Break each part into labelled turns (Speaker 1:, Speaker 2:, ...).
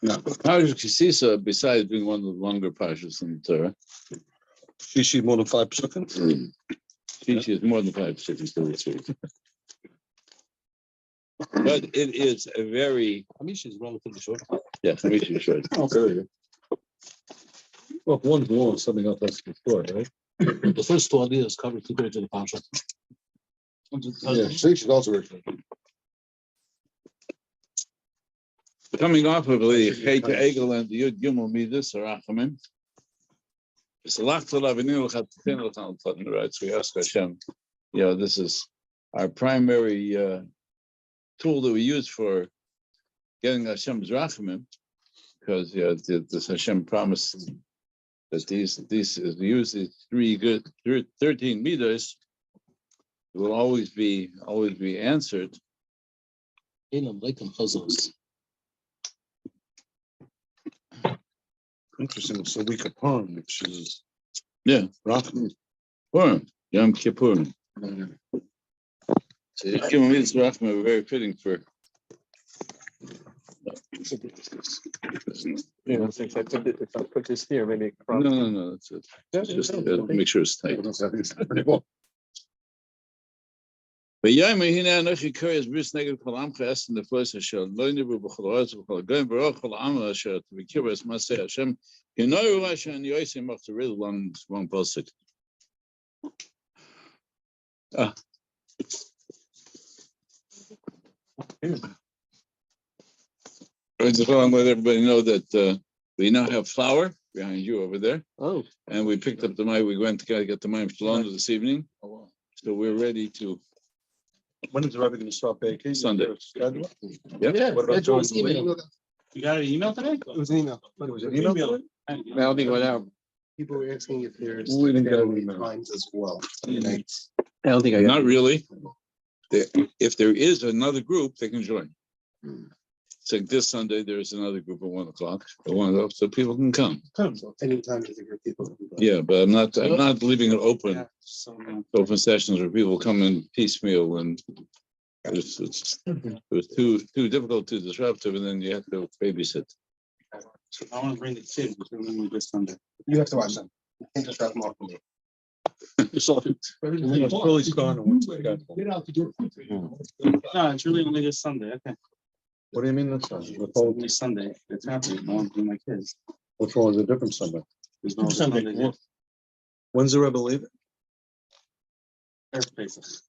Speaker 1: No, Parshas Sisa, besides being one of the longer Parshas in the Torah,
Speaker 2: She more than 5 seconds.
Speaker 1: she is more than 5 seconds to retreat. But it is a very,
Speaker 2: She's relatively short.
Speaker 1: yeah, Hamish is short.
Speaker 2: Okay. Well, one's long, something else that's before, right? The first 2 ideas cover 2/3 of the Parsha. Yeah, she's also very short.
Speaker 1: Coming off of the Chet Egel and the Yud Gimel Midas or Achamim, it's a lot to love and right. So we ask Hashem, this is our primary tool that we use for getting Hashem's Rachamim, because this Hashem promised that these use these 13 meters will always be answered.
Speaker 2: Interesting. It's a week of Purim, which is
Speaker 1: Rachamim. Purim, Yom Kippur. So Yom Rachamim are very fitting for.
Speaker 3: If I put this here, maybe.
Speaker 1: No, that's it. Just make sure it's tight. But Hina Anochi Kurias Bris Neged Kol Amcha Est in the first Hashem Lo Nibu B'Chol Ha'aretz B'Chol Goyim Baruch Kol Am Asher to be Kibbutz Masei Hashem Yinoyu Hashem and Yosim after real long posted. I just want to let everybody know that we now have flour behind you over there.
Speaker 3: Oh.
Speaker 1: And we picked up the mic. We went to get the mic Shalom this evening.
Speaker 2: Oh, wow.
Speaker 1: So we're ready to.
Speaker 2: When is the Rebbe going to start baking?
Speaker 1: Sunday.
Speaker 3: Yeah.
Speaker 2: What about John's
Speaker 3: email?
Speaker 4: You got an email today?
Speaker 3: It was an email.
Speaker 2: What was it? Email?
Speaker 3: I don't think it went out. People were asking if there's
Speaker 2: We didn't get an
Speaker 3: family
Speaker 2: email.
Speaker 3: times as well.
Speaker 2: Mhm.
Speaker 3: Nights. I don't think I got
Speaker 1: Not really. If there is another group, they can join. It's like this Sunday, there's another group at 1 o'clock. So people can come.
Speaker 3: So anytime to think people.
Speaker 1: Yeah, but I'm not leaving it open.
Speaker 4: Yeah, so,
Speaker 1: Open sessions where people come in piecemeal and it was too difficult to disrupt them, and then you have to babysit.
Speaker 4: so I want to bring the kids with this Sunday.
Speaker 3: You have to watch them. You can't just drop them off.
Speaker 2: Fully's gone. And
Speaker 3: Get out the door.
Speaker 4: No, it's really only this Sunday. Okay.
Speaker 2: What do you mean that's not?
Speaker 4: Only Sunday. It's happening. I want to bring my kids.
Speaker 2: What's wrong with a different Sunday?
Speaker 4: There's no
Speaker 3: Sunday.
Speaker 4: Sunday here.
Speaker 2: When's the Rebbe leaving?
Speaker 4: Earth basis.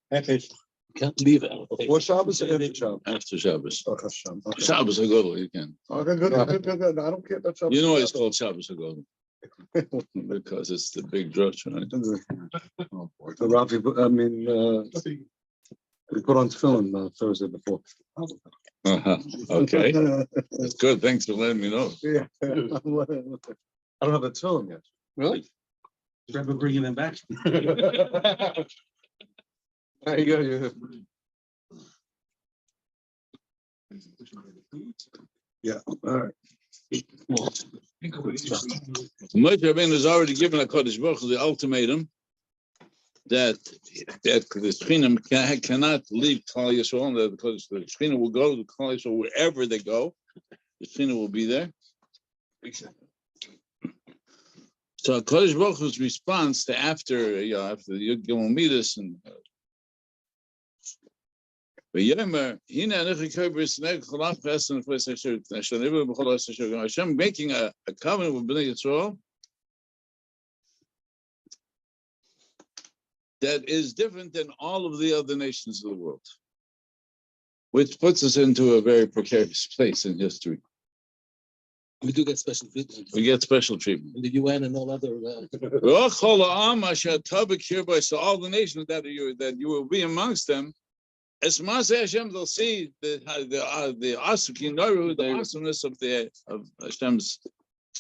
Speaker 3: Can't leave it.
Speaker 2: Before Shabbos or after Shabbos?
Speaker 1: After Shabbos.
Speaker 2: Okay, Shabbos. Okay.
Speaker 1: Shabbos Hagodol, you can.
Speaker 2: Okay, good. I don't care about Shabbos.
Speaker 1: You know why it's called Shabbos Hagodol? Because it's the big drush, right?
Speaker 2: The Rav, we put on film Thursday before.
Speaker 1: Okay, that's good. Thanks for letting me know.
Speaker 2: Yeah. I don't have a film yet.
Speaker 3: Really?
Speaker 4: Rebbe bringing them back.
Speaker 2: There you go. Yeah. All right.
Speaker 1: Moshe Rabbeinu has already given HaKadosh Baruch Hu the ultimatum that the Shekhinah cannot leave Klal Yisrael, because the Shekhinah will go to Klal Yisrael wherever they go. The Shekhinah will be there. So HaKadosh Baruch Hu's response to after the Yud Gimel Midas and Hashem making a covenant with Bnei Yisrael that is different than all of the other nations of the world, which puts us into a very precarious place in history.
Speaker 3: We do get special treatment.
Speaker 1: We get special treatment.
Speaker 3: In the UN and all other.
Speaker 1: So all the nations that you will be amongst them, as Hashem, they'll see the awesomeness of Hashem's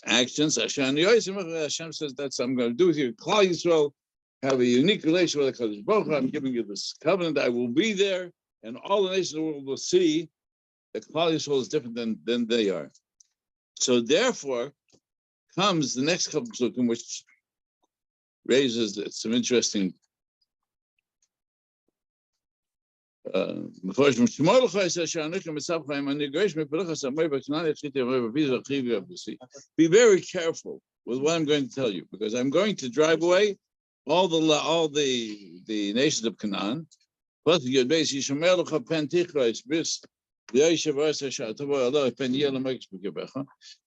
Speaker 1: actions. Hashem says, that's what I'm going to do here. Klal Yisrael have a unique relation with HaKadosh Baruch Hu. I'm giving you this covenant. I will be there, and all the nations of the world will see that Klal Yisrael is different than they are. So therefore comes the next couple of psukim, which raises some interesting Be very careful with what I'm going to tell you, because I'm going to drive away all the nations of Canaan. But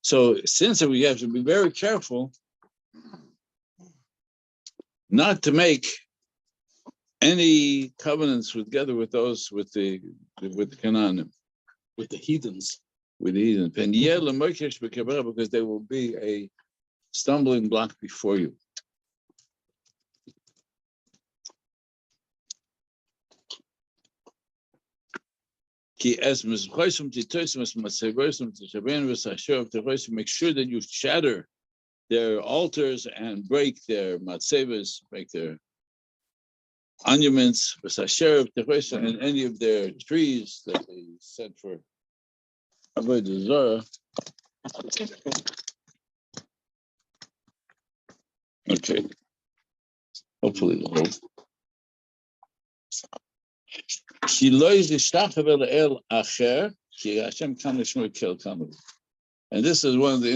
Speaker 1: so since we have to be very careful not to make any covenants together with those with the Canaan,
Speaker 2: with the heathens.
Speaker 1: Because they will be a stumbling block before you. Make sure that you shatter their altars and break their matzevas, break their monuments, and any of their trees that they set for avodah zarah. Okay. Hopefully it'll hold. And this is one of the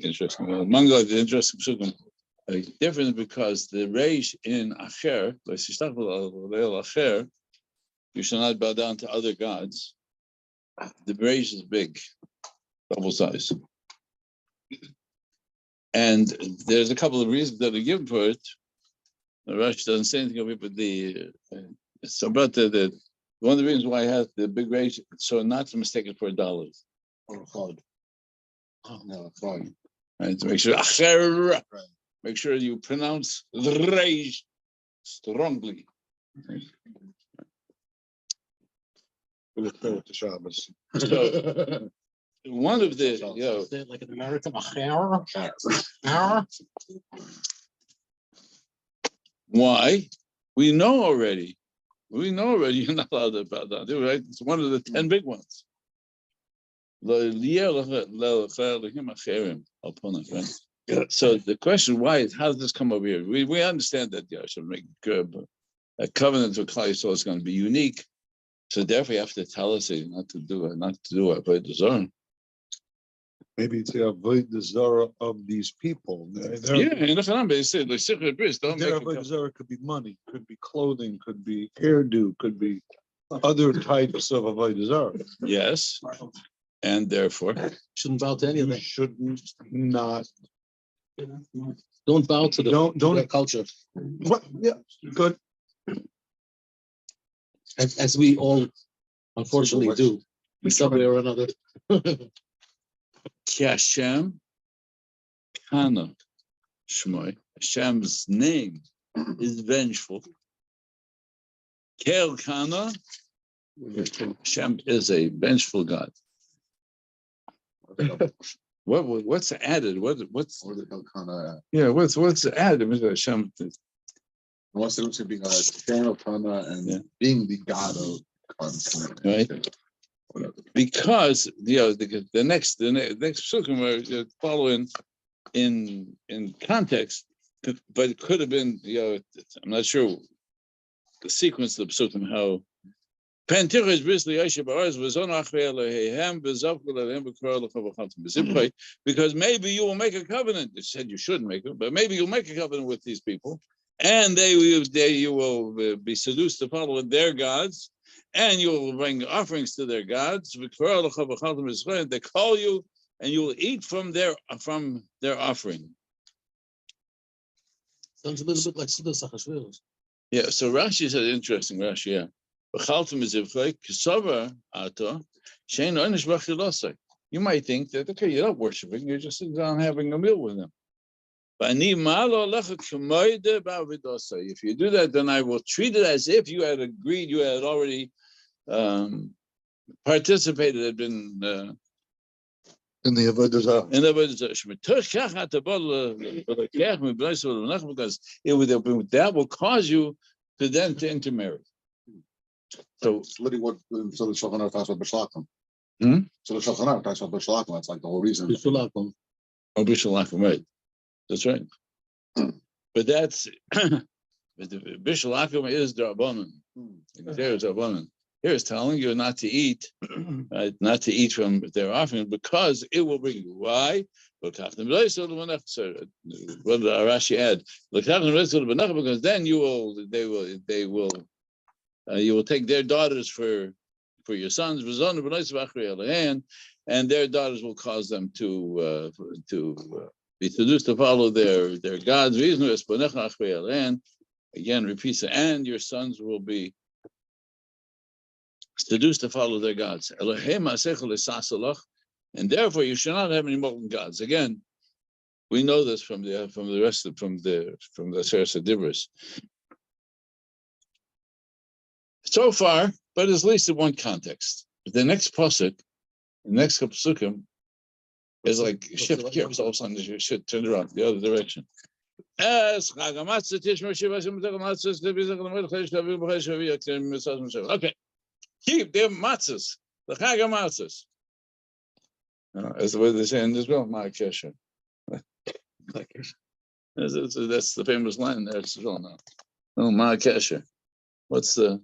Speaker 1: interesting, among the interesting psukim, a difference, because the reish in Acher, you shall not bow down to other gods. The reish is big, double size. And there's a couple of reasons that are given for it. The Rashi doesn't say anything of it, but it's about the one of the reasons why I have the big reish, so not to mistake it for $1.
Speaker 2: Oh, no, fine.
Speaker 1: Right, to make sure, right. Make sure you pronounce the reish strongly.
Speaker 2: The Shabbos.
Speaker 1: So one of the,
Speaker 2: like an American.
Speaker 1: why? We know already you're not allowed to bow down, right? It's one of the 10 big ones. Right? So the question why is, how does this come over here? We understand that should make a covenant with Klal Yisrael is going to be unique. So therefore you have to tell us not to do it, avodah zarah.
Speaker 5: Maybe it's the avodah zarah of these people.
Speaker 1: They said their
Speaker 5: avodah zarah could be money, could be clothing, could be hairdo, could be other types of avodah zarah.
Speaker 1: Yes, and therefore
Speaker 2: Shouldn't bow to any of
Speaker 5: You
Speaker 2: them.
Speaker 5: shouldn't not.
Speaker 2: Don't bow to the
Speaker 5: Don't
Speaker 2: their culture.
Speaker 5: What? Yeah, good.
Speaker 2: As we all unfortunately do in some way or another.
Speaker 1: Ki Hashem Kana Shmoi. Hashem's name is vengeful. Kel Kana. Hashem is a vengeful God. What's added? What's what's added? Hashem.
Speaker 3: Wants to be eternal Kana and being the God of Kana.
Speaker 1: Right. Because the next psukim are following in context, but it could have been I'm not sure the sequence of the psukim how. Because maybe you will make a covenant. It said you shouldn't make it, but maybe you'll make a covenant with these people, and you will be seduced to follow their gods, and you will bring offerings to their gods. They call you, and you will eat from their offering.
Speaker 2: Sounds a little bit like Sisa.
Speaker 1: Yeah. So Rashi said interesting. Rashi, yeah. You might think that, okay, you're not worshiping, you're just sitting down having a meal with them. If you do that, then I will treat it as if you had agreed, you had already participated, had been
Speaker 5: In the avodah zarah.
Speaker 1: Because that will cause you to then to intermarry.
Speaker 3: So it's literally what the Shulchan Aruch talks about b'shalachim. So the Shulchan Aruch talks about b'shalachim. That's like the whole reason.
Speaker 2: B'shalachim.
Speaker 1: Oh, b'shalachim, right? That's right. But that's but the b'shalachim is the rabbanon. There's a woman. Here is telling you not to eat, right? Not to eat from their offering because it will bring you. Why? What did Rashi add? Because then you will take their daughters for your sons, and their daughters will cause them to be seduced to follow their gods. Again, repeats it, and your sons will be seduced to follow their gods. And therefore you should not have any molten gods. Again, we know this from the rest of from the Seres Dibros. So far, but at least in one context. The next pasuk, the next couple psukim, is like shift gears. All of a sudden, you should turn around the other direction. Okay, keep their matzahs, the Chag HaMatzahs. As the way they say in Israel, Ma'akesha. That's the famous line there. It's Israel now. Oh, Ma'akesha. What's the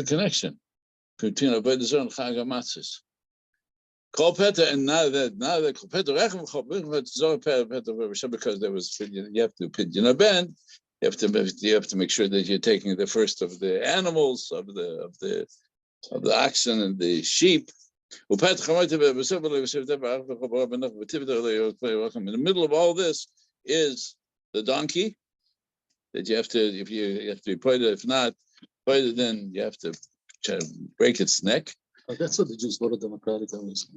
Speaker 1: connection between Avodah Zarah and Chag HaMatzahs? Kol Peta, and now that Kol Peta Rechem Kol Peta, because there was you have to pidyon ben, you have to make sure that you're taking the first of the animals of the oxen and the sheep. In the middle of all this is the donkey that you have to be put. If not put, then you have to try to break its neck.
Speaker 2: Oh, that's what the Jews voted Democratic always.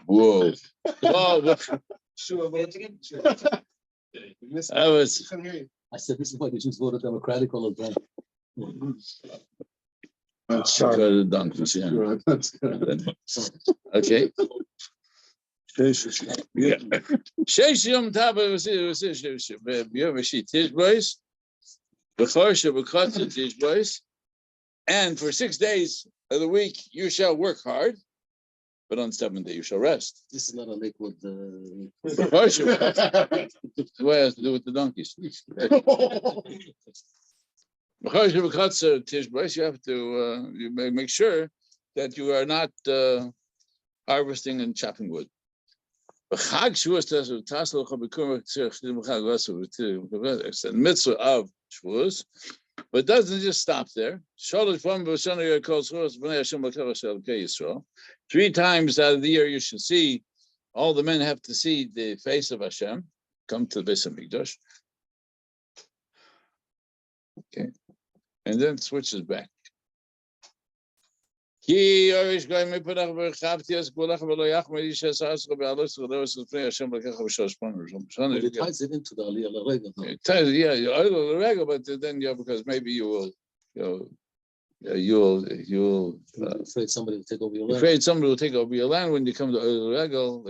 Speaker 1: Whoa!
Speaker 2: I said this is why the Jews voted Democratic all the time.
Speaker 3: That's
Speaker 1: The donkeys, yeah. Okay. Sheish Yom Tava Tishbois, B'chorsha B'chotza Tishbois, and for 6 days of the week you shall work hard, but on the 7th day you shall rest.
Speaker 2: This is not a lake with the.
Speaker 1: B'chorsha B'chotza. That's the way it has to do with the donkeys. B'chorsha B'chotza Tishbois, you have to you make sure that you are not harvesting and chopping wood. It's a mitzvah of Shavuos, but it doesn't just stop there. 3 times out of the year you should see, all the men have to see the face of Hashem, come to the Beis Hamikdash. Okay, and then it switches back. It
Speaker 2: ties it into the Aliyah L'Rega.
Speaker 1: But then because maybe you'll
Speaker 2: afraid somebody will take over your land.
Speaker 1: Afraid somebody will take over your land when you come to Regel.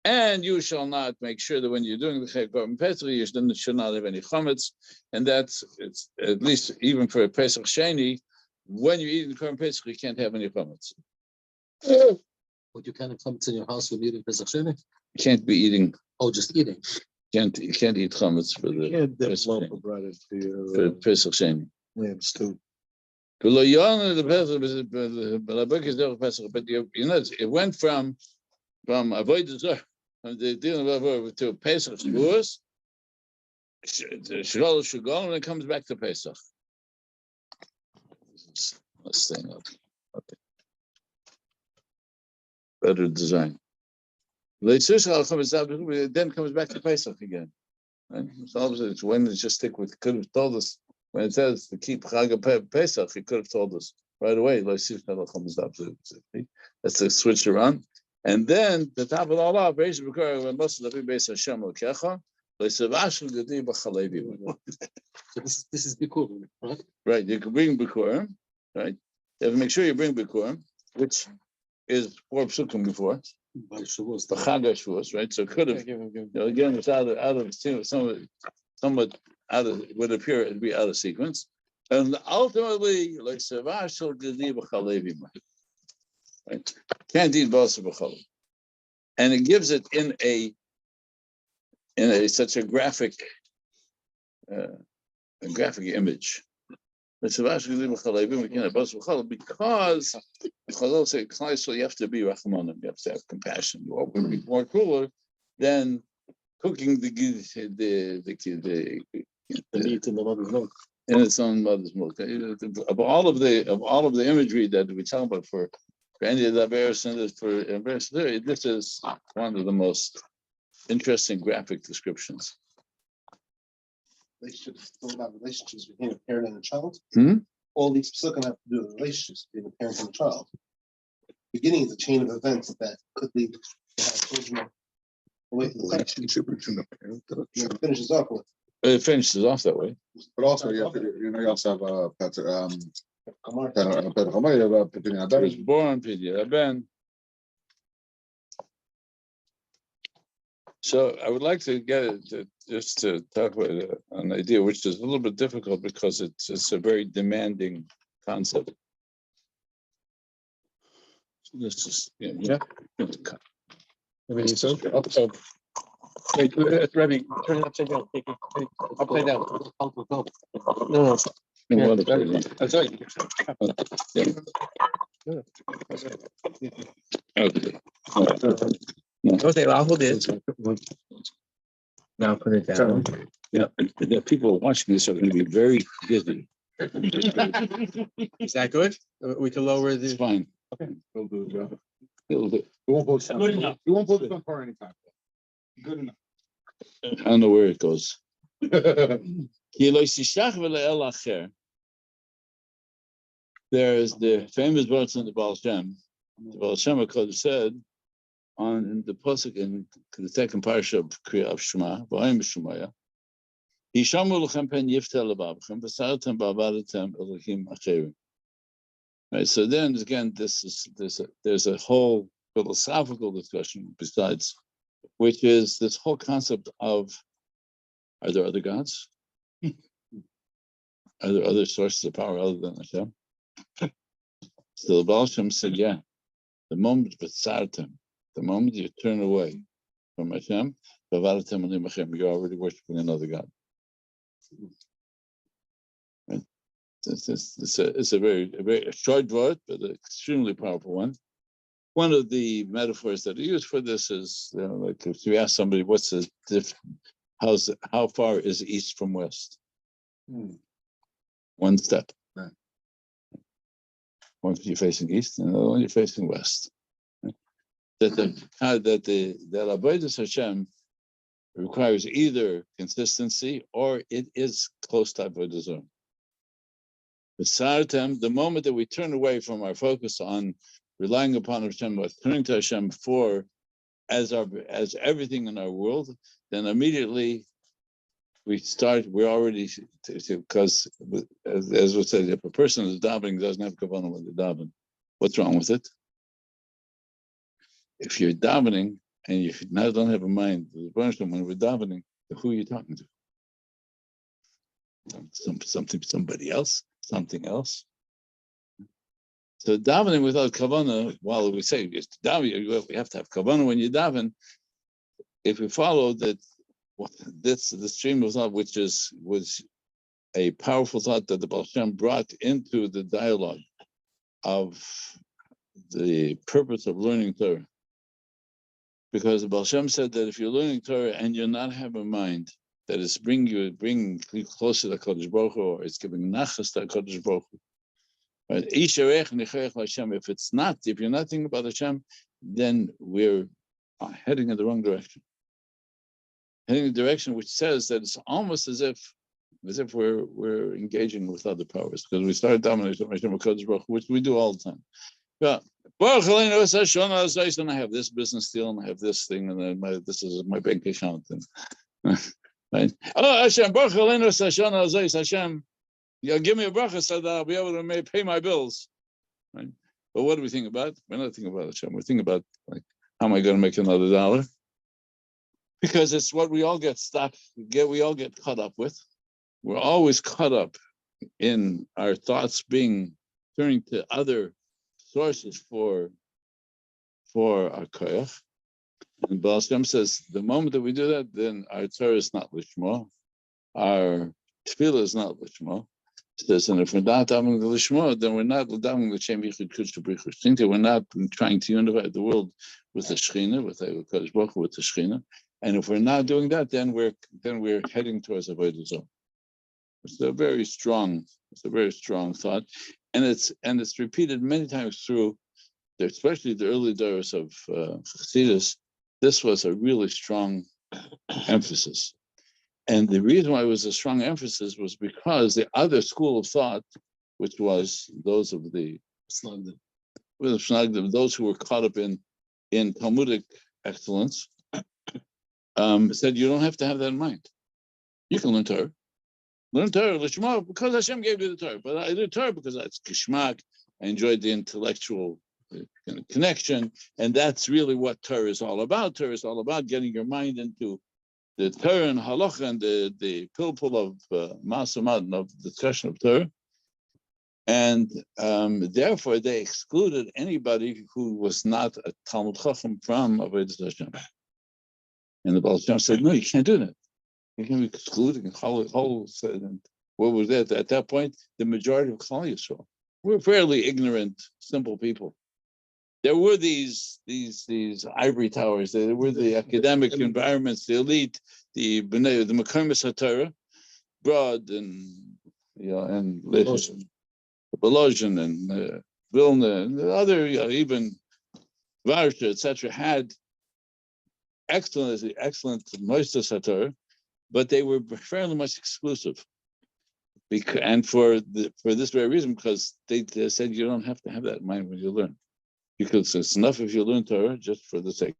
Speaker 1: And you shall not make sure that when you're doing the Korban Pesach, you should not have any chametz, and it's at least even for a Pesach Sheni, when you eat the Korban Pesach, you can't have any chametz.
Speaker 2: But you can't have chametz in your house when you're eating Pesach Sheni?
Speaker 1: You can't be eating.
Speaker 2: Oh, just eating.
Speaker 1: You can't eat chametz for the Pesach Sheni.
Speaker 5: Lambs too.
Speaker 1: But it went from Avodah Zarah, from the dealing of Avodah to Pesach Shavuos, Shalosh Shugol, and it comes back to Pesach. Let's thing up. Okay. Better design. Then comes back to Pesach again. Right? So it's when it just stick with, could have told us, when it says to keep Chag Pesach, he could have told us right away. That's the switch around. And then the top of it all off, so
Speaker 2: this is Bikurim, right?
Speaker 1: Right, you can bring Bikurim, right? You have to make sure you bring Bikurim, which is 4 psukim before.
Speaker 2: By Shavuos.
Speaker 1: The Chag HaShavuos, right? So it could have, again, it's out of somewhat out of, would appear to be out of sequence. And ultimately, like Savashal Gedi B'Chalevi, right? Can't eat Basa B'Chalev. And it gives it in a such a graphic a graphic image. Because Chazal say so you have to be rachmanim, you have to have compassion. What would be more cooler than cooking the
Speaker 2: meat in the mother's milk.
Speaker 1: In its own mother's milk. Of all of the imagery that we talk about for any of the bears and for this is one of the most interesting graphic descriptions.
Speaker 6: Relationships, about relationships between a parent and a child.
Speaker 1: Hmm?
Speaker 6: All these still gonna have to do with relationships between a parent and a child. Beginning is a chain of events that could lead to have children away from the
Speaker 3: Relationship between the parent and the child.
Speaker 6: It finishes off with
Speaker 1: It finishes off that way.
Speaker 3: But also, you also have
Speaker 6: Kamar.
Speaker 1: It was born Pidya Ben. So I would like to get it just to talk about an idea which is a little bit difficult because it's a very demanding concept. So this is cut.
Speaker 2: I mean, so
Speaker 7: Wait, Rebbe, turn it upside down. Take it upside down. No. That's right.
Speaker 1: Okay.
Speaker 7: Okay, I'll hold it. Now put it down.
Speaker 1: Yeah, the people watching this are going to be very busy.
Speaker 7: Is that good? We can lower
Speaker 1: It's
Speaker 7: the.
Speaker 1: fine.
Speaker 3: Okay. We'll do it, Joe.
Speaker 1: It'll do.
Speaker 3: We won't post.
Speaker 5: Good enough.
Speaker 3: We won't post it on far anytime.
Speaker 5: Good enough.
Speaker 1: I don't know where it goes. There's the famous words in the Baal Shem. The Baal Shem HaKadosh said on the pasuk in the second parsha of Kriyat Shema, V'ayim Shemaya, Yishamu lechem pen yiftel lebavchem, v'saratem ba'avadetem elohim acherim. Right. So then again, there's a whole philosophical discussion besides, which is this whole concept of: are there other gods? Are there other sources of power other than Hashem? So the Baal Shem said, yeah. The moment the moment you turn away from Hashem, you're already worshiping another God. Right? It's a very short word, but an extremely powerful one. One of the metaphors that are used for this is, like if you ask somebody, what's the how far is east from west? One step.
Speaker 3: Right.
Speaker 1: One you're facing east, and the other one you're facing west. That Avodas Hashem requires either consistency or it is close to Avodah Zarah. But the moment that we turn away from our focus on relying upon Hashem, or turning to Hashem as everything in our world, then immediately we're already, because as we said, if a person is davening, doesn't have kavanah when they're davening, what's wrong with it? If you're davening and you now don't have a mind, when we're davening, who are you talking to? Somebody else, something else. So davening without kavanah, while we say it's davening, we have to have kavanah when you daven. If we follow that, the stream of thought, which was a powerful thought that the Baal Shem brought into the dialogue of the purpose of learning Torah. Because the Baal Shem said that if you're learning Torah and you're not having a mind that is bringing you closer to HaKadosh Baruch Hu, or it's giving nachas to HaKadosh Baruch Hu. Right? If you're not thinking about Hashem, then we're heading in the wrong direction. Heading in the direction which says that it's almost as if we're engaging with other powers, because we start dominating Hashem HaKadosh Baruch Hu, which we do all the time. Yeah. And I have this business deal, and I have this thing, and then this is my bank account. And, right? Oh, Hashem, Hashem, give me a bracha so that I'll be able to pay my bills. Right? But what do we think about? We're not thinking about Hashem. We're thinking about, like, how am I going to make another dollar? Because it's what we all get stuck. We all get caught up with. We're always caught up in our thoughts turning to other sources for our koyach. And Baal Shem says the moment that we do that, then our Torah is not lishma. our tefillah is not lishma. It says, and if we're not davening the lishma, then we're not davening the Shem Yichud Kudsha Brichus. We're not trying to unify the world with the Shechina, with the Kadosh Baruch Hu, with the Shechina. And if we're not doing that, then we're heading towards Avodah Zarah. It's a very strong thought, and it's repeated many times through, especially the early days of Chassidus. This was a really strong emphasis. And the reason why it was a strong emphasis was because the other school of thought, which was those of the those who were caught up in Talmudic excellence, said you don't have to have that in mind. You can learn Torah. Learn Torah, Lishma, because Hashem gave you the Torah. But I learned Torah because that's Kishmak. I enjoyed the intellectual connection. And that's really what Torah is all about. Torah is all about getting your mind into the Torah and Halacha and the pilpul of Masamad, of the discussion of Torah. And therefore, they excluded anybody who was not a Talmud Chacham from Avodas Hashem. And the Baal Shem said, no, you can't do that. You can be excluding whole. What was that? At that point, the majority of Klal Yisrael were fairly ignorant, simple people. There were these ivory towers. There were the academic environments, the elite, the Mekarmis HaTorah, Broad and Bolozhin and Vilna and the other, even Varsha, etc., had excellent Moistus HaTorah, but they were fairly much exclusive. And for this very reason, because they said you don't have to have that in mind when you learn. Because it's enough if you learn Torah just for the sake.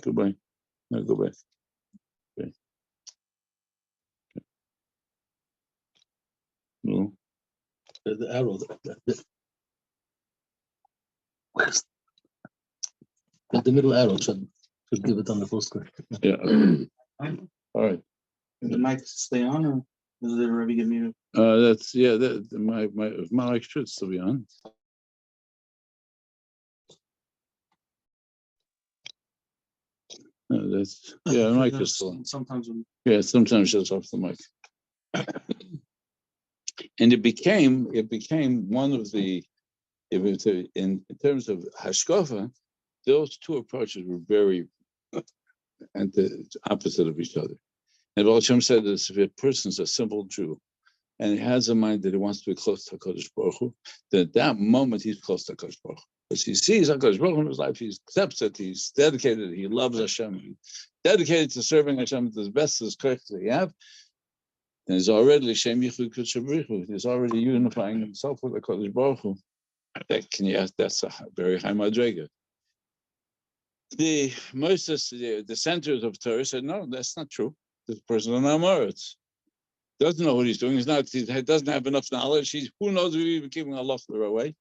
Speaker 1: Goodbye. No, go back. Okay. No.
Speaker 2: The arrow. The middle arrow should give it on the full screen.
Speaker 1: Yeah. All right.
Speaker 4: The mic stay on, or does it already get muted?
Speaker 1: That's my mic should still be on. That's the mic is still on.
Speaker 4: Sometimes
Speaker 1: Sometimes it's off the mic. And it became one of the, in terms of hashkafa, those two approaches were very and the opposite of each other. And Baal Shem said this: if a person's a simple Jew and he has a mind that he wants to be close to HaKadosh Baruch Hu, then at that moment he's close to HaKadosh Baruch Hu. Because he sees HaKadosh Baruch Hu in his life, he accepts it, he's dedicated, he loves Hashem, he's dedicated to serving Hashem to the best of his strength that he have. And he's already Shem Yichud Kudsha Brichus. He's already unifying himself with HaKadosh Baruch Hu. That's a very high madrega. The centers of Torah said, no, that's not true. This person is an Amoritz. Doesn't know what he's doing. He doesn't have enough knowledge. Who knows if he's keeping Allah the right way.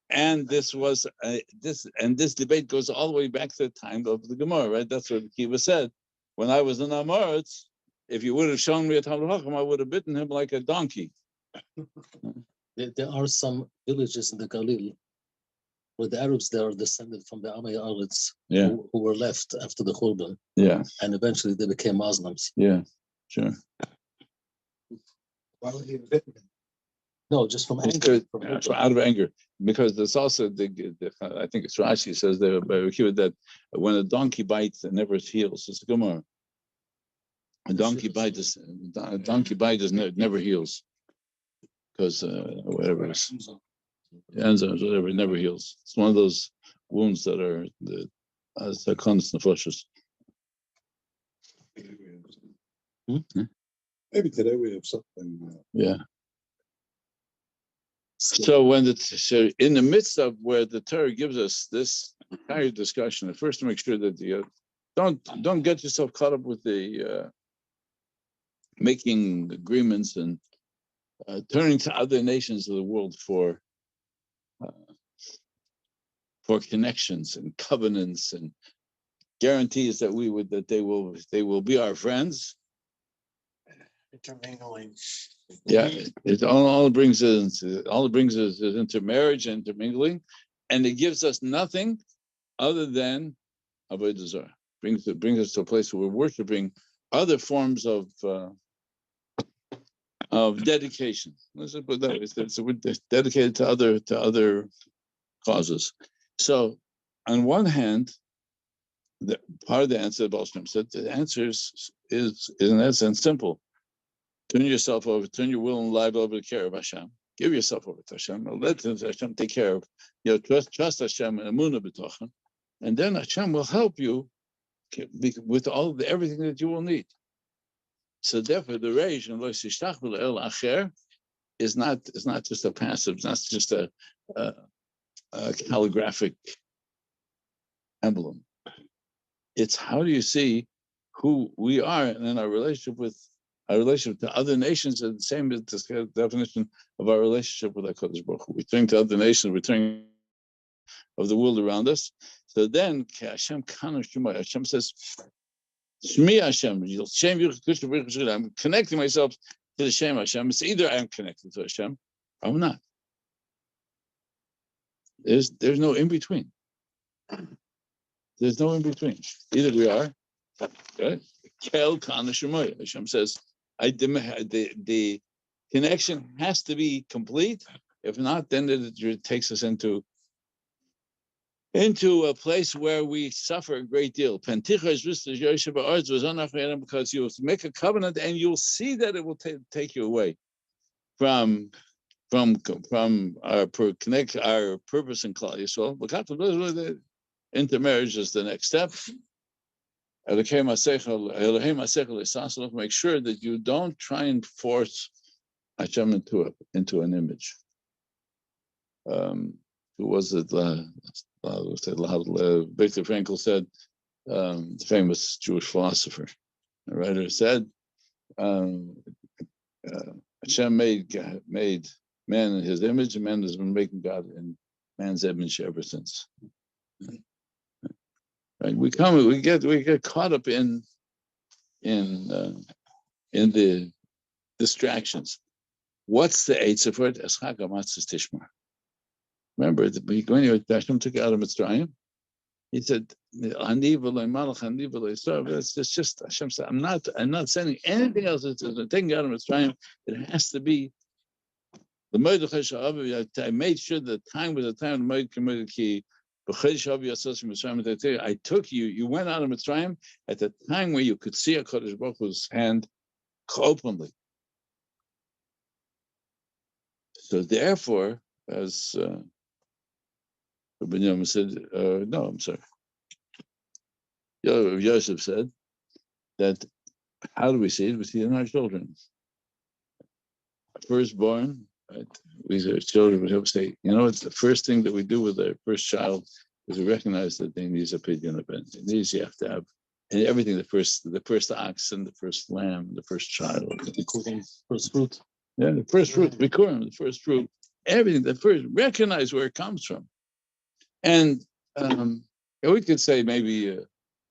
Speaker 1: And this debate goes all the way back to the time of the Gemara, right? That's what Kiva said. When I was an Amoritz, if you would have shown me a Talmud Chacham, I would have bitten him like a donkey.
Speaker 2: There are some villages in the Galil where the Arabs, they are descended from the Amay Arabs who were left after the Khurban.
Speaker 1: Yeah.
Speaker 2: And eventually they became Muslims.
Speaker 1: Yeah, sure.
Speaker 6: Why would he have bitten him?
Speaker 2: No, just from anger.
Speaker 1: Out of anger. Because there's also, I think it's Rashi says that when a donkey bites, it never heals. It's a Gemara. A donkey bite never heals. Because whatever it is. Enzymes, whatever, it never heals. It's one of those wounds that are the constant nefashos.
Speaker 5: Maybe today we have something.
Speaker 1: Yeah. So in the midst of where the Torah gives us this entire discussion, first to make sure that you don't get yourself caught up with the making agreements and turning to other nations of the world for connections and covenants and guarantees that they will be our friends.
Speaker 7: Intermingling.
Speaker 1: Yeah, it all it brings is intermarriage and intermingling, and it gives us nothing other than avodah zarah. Brings us to a place where we're worshiping other forms of dedication. Let's just put that. So we're dedicated to other causes. So, on one hand, the part of the answer, the Baal Shem said, the answer is in that sense simple. Turn yourself over, turn your will and life over to care of Hashem. Give yourself over to Hashem. Let Hashem take care of. Trust Hashem and emunah b'tochen, and then Hashem will help you with everything that you will need. So therefore, the reish and lo yishtach el acher is not just a passive, it's not just a calligraphic emblem. It's how do you see who we are and then our relationship to other nations is the same as the definition of our relationship with HaKadosh Baruch Hu. We turn to other nations, we turn of the world around us. So then Hashem says, Shmi Hashem, I'm connecting myself to the Shem Hashem. It's either I'm connected to Hashem or I'm not. There's no in between. There's no in between. Either we are, right? Kel Kana Shemoy. Hashem says, the connection has to be complete. If not, then it takes us into a place where we suffer a great deal. Because you'll make a covenant and you'll see that it will take you away from our purpose in Klal Yisrael. Intermarriage is the next step. Make sure that you don't try and force Hashem into an image. Who was it? Viktor Frankl said, the famous Jewish philosopher, the writer said, Hashem made man in his image, and man has been making God in man's image ever since. Right? We get caught up in the distractions. What's the eitzah for it? Eschak amatzis tishmar. Remember, when Hashem took out of Mitzrayim, he said, "Ani v'loy malach, ani v'loy sar." It's just Hashem said, "I'm not sending anything else. It's taking out of Mitzrayim. It has to be the Mordecai. I made sure the time was the time of the Mordecai. I took you. You went out of Mitzrayim at the time where you could see HaKadosh Baruch Hu's hand openly. So therefore, as Binyamin said, no, I'm sorry. Yosef said that how do we see it? We see it in our children. Firstborn, right? We as children would have to say, it's the first thing that we do with our first child is we recognize that they need a pidyon event. These you have to have, and everything, the first oxen, the first lamb, the first child.
Speaker 2: First fruit.
Speaker 1: Yeah, the first fruit, Bikurim, the first fruit, everything, the first, recognize where it comes from. And we could say maybe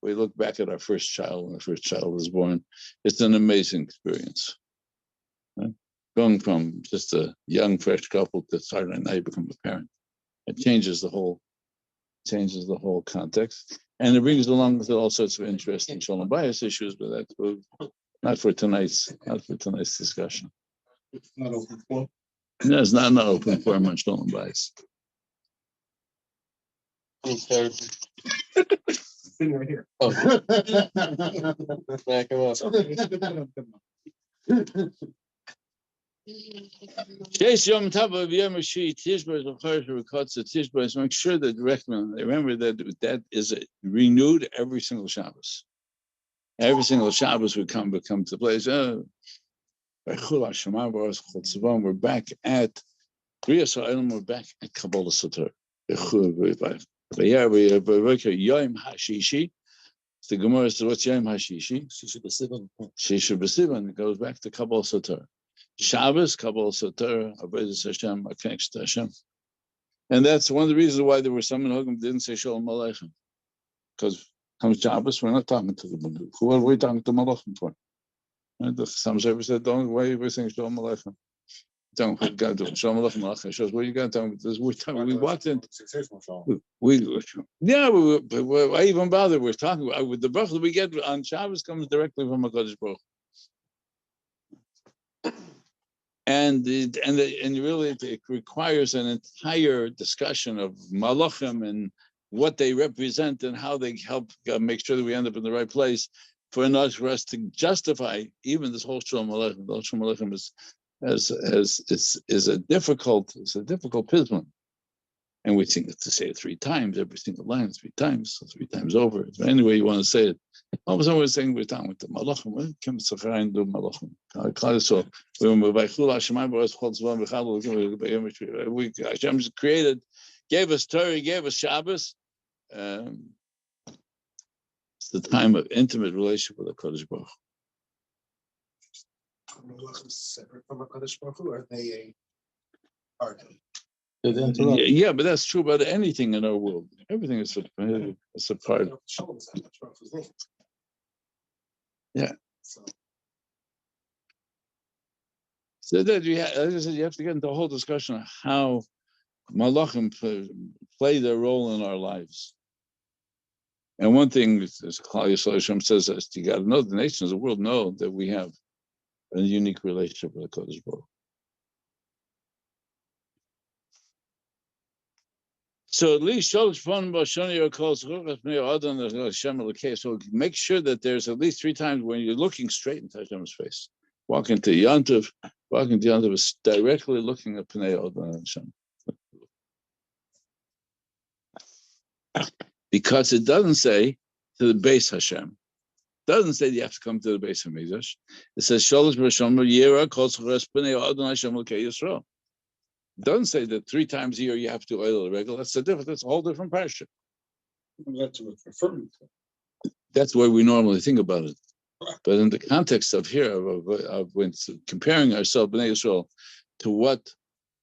Speaker 1: we look back at our first child when the first child was born. It's an amazing experience. Right? Going from just a young, fresh couple to suddenly now you become a parent. It changes the whole context. And it brings along with it all sorts of interesting shalom bias issues, but that's not for tonight's discussion.
Speaker 6: It's not open for.
Speaker 1: No, it's not open for on shalom bias.
Speaker 6: Thing right here.
Speaker 7: Oh, back him up.
Speaker 1: Make sure that remember that is renewed every single Shabbos. Every single Shabbos we come to place. We're back at we're back at Kabbalah Sator. Yom HaShishi. The Gemara says, what's Yom HaShishi? Shisha B'Sivan. It goes back to Kabbalah Sator. Shabbos, Kabbalah Sator, Avodas Hashem, our connection to Hashem. And that's one of the reasons why there were some in Hogam didn't say Shalom Aleichem. Because comes Shabbos, we're not talking to the Malach. Who are we talking to Malachim for? And the Samshav said, "Don't why we're saying Shalom Aleichem. Don't go to Shalom Aleichem." He says, "What you got to do?" We walked in. Why even bother? We're talking about with the bracha we get on Shabbos comes directly from HaKadosh Baruch. And really it requires an entire discussion of malachim and what they represent and how they help make sure that we end up in the right place for us to justify even this whole Shalom Aleichem. The Shalom Aleichem is a difficult pisman. And we think to say it 3 times, every single line 3 times, so 3 times over. Any way you want to say it. All of a sudden we're saying we're done with the malachim. Well, come to and do malachim. Hashem created, gave us Torah, gave us Shabbos. It's the time of intimate relationship with the Kodesh Baruch.
Speaker 6: Separate from HaKadosh Baruch Hu, or are they a part of it?
Speaker 1: Yeah, but that's true about anything in our world. Everything is a part. Yeah. So that as I said, you have to get into a whole discussion of how malachim play their role in our lives. And one thing, as Klal Yisrael Hashem says, is you got to know the nations of the world know that we have a unique relationship with the Kodesh Baruch. So at least so make sure that there's at least 3 times when you're looking straight into Hashem's face. Walking to Yantav is directly looking at Pnei Odon Hashem. Because it doesn't say to the base Hashem. It doesn't say you have to come to the base of Midrash. It says Shalosh B'Hashem Yira Kol Tzores Pnei Odon Hashem L'Kei Yisrael. It doesn't say that 3 times a year you have to oil the regular. That's a whole different parsha.
Speaker 2: That's what it's referring to.
Speaker 1: That's the way we normally think about it. But in the context of here, of when comparing ourselves, Bnei Yisrael, to what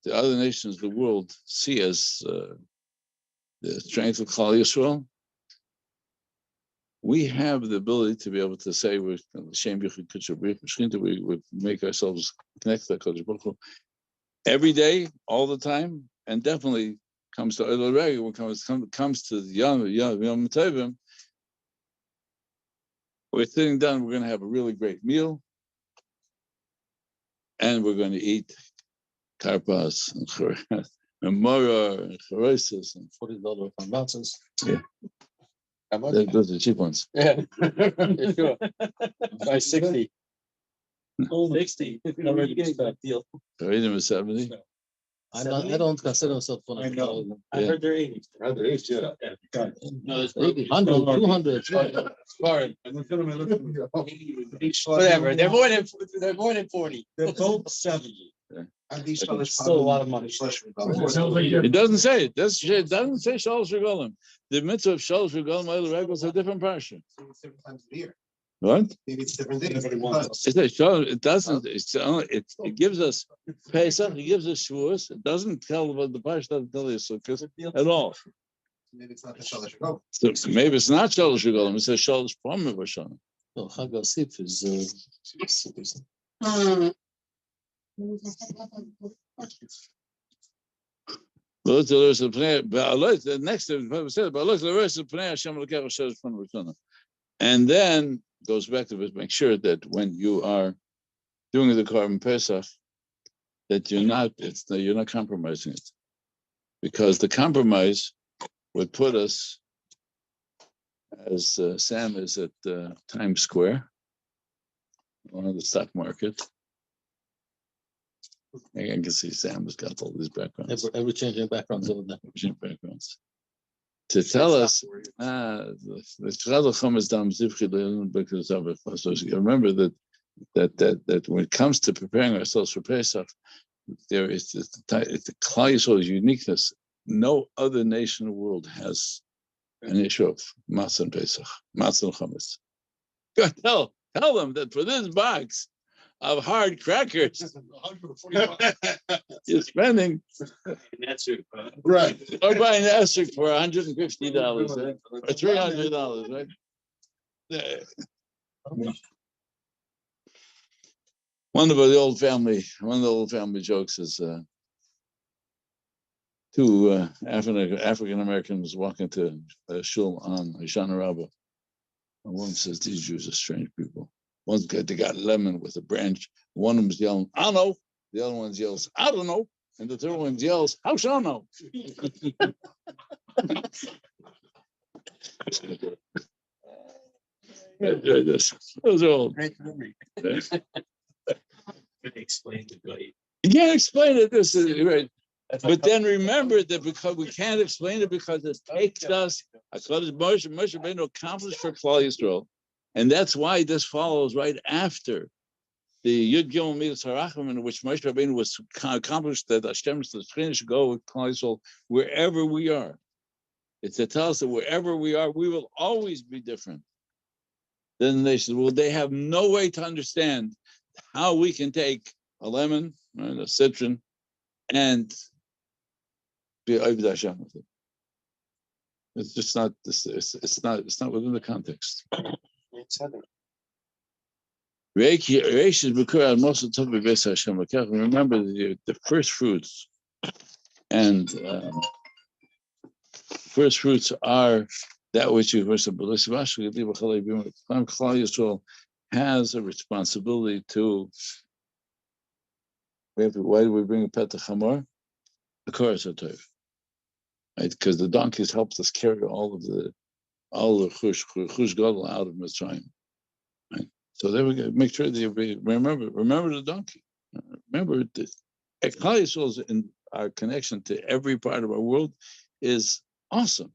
Speaker 1: the other nations of the world see as the strength of Klal Yisrael, we have the ability to be able to say we make ourselves connect to HaKadosh Baruch Hu every day, all the time, and definitely comes to Oil Regi, when it comes to the Yom Tovim, we're sitting down, we're going to have a really great meal, and we're going to eat karpas and maror and choresis and
Speaker 2: $40 matzahs.
Speaker 1: Yeah. Those are the cheap ones.
Speaker 7: Yeah, sure. By 60. 60. Already getting that deal.
Speaker 1: Reading was 70.
Speaker 2: I don't consider myself one of those.
Speaker 7: I heard they're 80.
Speaker 2: Yeah.
Speaker 7: No, it's
Speaker 2: 100, 200.
Speaker 7: Foreign. Whatever. They're more than 40.
Speaker 4: They're both 70.
Speaker 7: It's still a lot of money.
Speaker 1: It doesn't say it. It doesn't say Shalosh Regalim. The mitzvah of Shalosh Regalim Oil Regi is a different parsha.
Speaker 6: Different times of the year.
Speaker 1: What?
Speaker 6: Maybe it's different days.
Speaker 1: It doesn't. It gives us Pesach. It gives us Shavuos. It doesn't tell about the parsha. Doesn't tell you Sukkot at all.
Speaker 6: Maybe it's not the Shalosh Regalim.
Speaker 1: So maybe it's not Shalosh Regalim. It says Shalosh Pamim V'Shana.
Speaker 2: No, Chag HaSif is.
Speaker 1: The next and then goes back to make sure that when you are doing the Korban Pesach, that you're not compromising it, because the compromise would put us, as Sam is at Times Square, on the stock market. I can see Sam has got all these backgrounds.
Speaker 2: Ever changing backgrounds over there.
Speaker 1: Backgrounds. To tell us, the Shradacham is dam zivchi because of it. So remember that when it comes to preparing ourselves for Pesach, there is the Klal Yisrael's uniqueness. No other nation in the world has an issue of matzah and Pesach, matzah and chametz. Tell them that for this box of hard crackers, you're spending
Speaker 3: Right.
Speaker 1: or buying esrog for $150, right? Or $300, right? One of the old family jokes is two African Americans walking to shul on HaRav. And one says, "These Jews are strange people." They got lemon with a branch. One of them's yelling, "I know." The other one yells, "I don't know." And the third one yells, "How shall I know?" Those are all.
Speaker 7: Great memory. Explain the guy.
Speaker 1: You can't explain it. This is right. But then remember that because we can't explain it because it takes us. Moshe Rabbeinu accomplished for Klal Yisrael, and that's why this follows right after the Yud Gimel Midas Harachim, in which Moshe Rabbeinu was accomplished that Hashem should go with Klal Yisrael wherever we are. It's to tell us that wherever we are, we will always be different than the nations. Well, they have no way to understand how we can take a lemon, right, a citron, and be Oved Hashem with it. It's just not. It's not within the context. Remember the first fruits, and first fruits are that which you first. Klal Yisrael has a responsibility to. Why do we bring a pet to Chamor? The Koras HaTov, right? Because the donkeys helped us carry all the chush gadol out of Mitzrayim, right? So there we go. Make sure that you remember the donkey. Remember that Klal Yisrael's in our connection to every part of our world is awesome.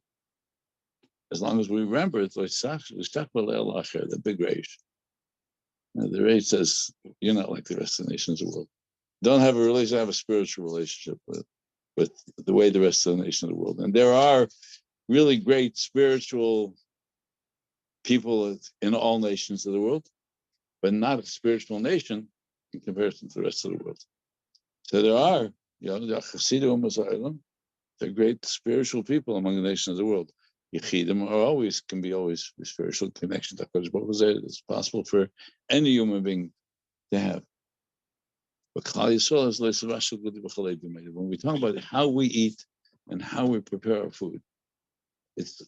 Speaker 1: As long as we remember it, the big rage. The rage says you're not like the rest of the nations of the world. Don't have a relationship, have a spiritual relationship with the way the rest of the nation of the world. And there are really great spiritual people in all nations of the world, but not a spiritual nation in comparison to the rest of the world. So there are, the Chassidim, they're great spiritual people among the nations of the world. Yechidim can be always a spiritual connection to HaKadosh Baruch Hu. It's possible for any human being to have. But Klal Yisrael is when we talk about how we eat and how we prepare our food, it's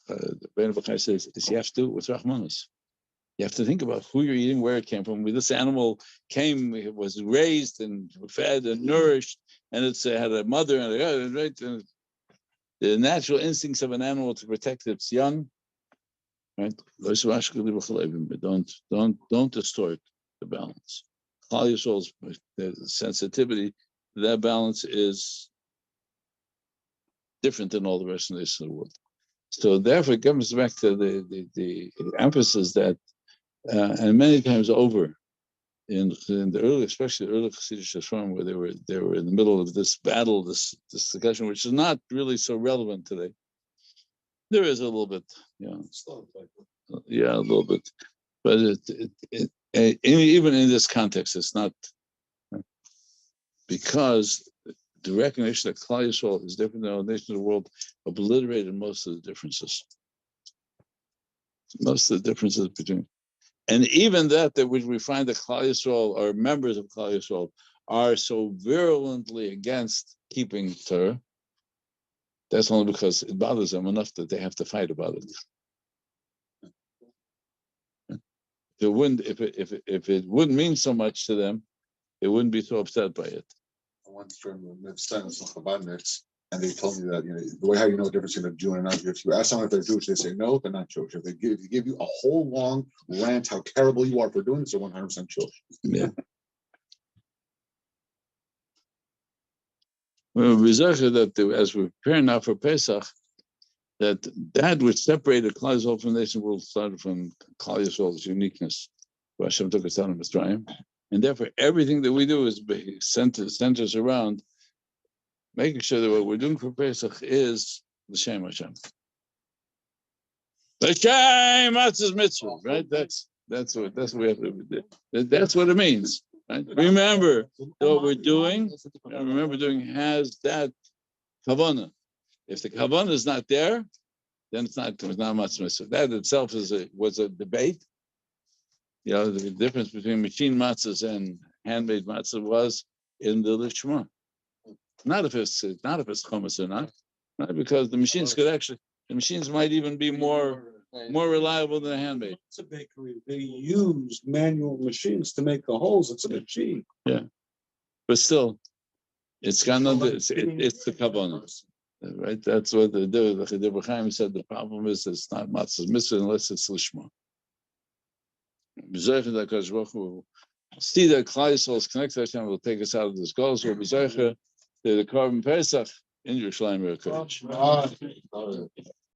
Speaker 1: the Mordecai says you have to do it with Rahmanas. You have to think about who you're eating, where it came from. This animal it was raised and fed and nourished, and it's had a mother and right. And the natural instincts of an animal to protect its young, right? Don't distort the balance. Klal Yisrael's sensitivity to that balance is different than all the rest of the world. So therefore, it comes back to the emphasis that, and many times over, in the early, especially the early Chassidish Reform, where they were in the middle of this battle, this discussion, which is not really so relevant today. There is a little bit, a little bit, but even in this context, it's not, because the recognition that Klal Yisrael is different than all nations of the world obliterated most of the differences. Most of the differences between, and even that which we find that Klal Yisrael or members of Klal Yisrael are so virulently against keeping Torah, that's only because it bothers them enough that they have to fight about it. If it wouldn't mean so much to them, they wouldn't be so upset by it.
Speaker 3: I went from Chabadniks, and they told me that the way how you know the difference between a Jew and a non-Jew. If you ask someone if they're Jewish, they say no, they're not Jewish. If they give you a whole long rant how terrible you are for doing this, they're 100% Jewish.
Speaker 1: Yeah. Well, we say that as we prepare now for Pesach, that which separated Klal Yisrael from the nation world started from Klal Yisrael's uniqueness. Hashem took us out of Mitzrayim, and therefore everything that we do is centers around making sure that what we're doing for Pesach is the Shem Hashem. The Shem Hashem mitzvah, right? That's what we have to do. That's what it means. Right? Remember what we're doing. Remember doing has that kavanah. If the kavanah is not there, then it's not much mitzvah. That itself was a debate. You know, the difference between machine matzahs and handmade matzah was in the lishma. Not if it's chumash or not, right? Because the machines might even be more reliable than a handmade.
Speaker 5: It's a bakery. They use manual machines to make the holes. It's a machine.
Speaker 1: Yeah, but still, it's kind of it's the kavanah, right? That's what the Rebbe Chaim said. The problem is it's not matzah's mitzvah unless it's lishma. See that Klal Yisrael's connected to Hashem will take us out of this goal. So the carbon Pesach in Yerushalayim Kodesh.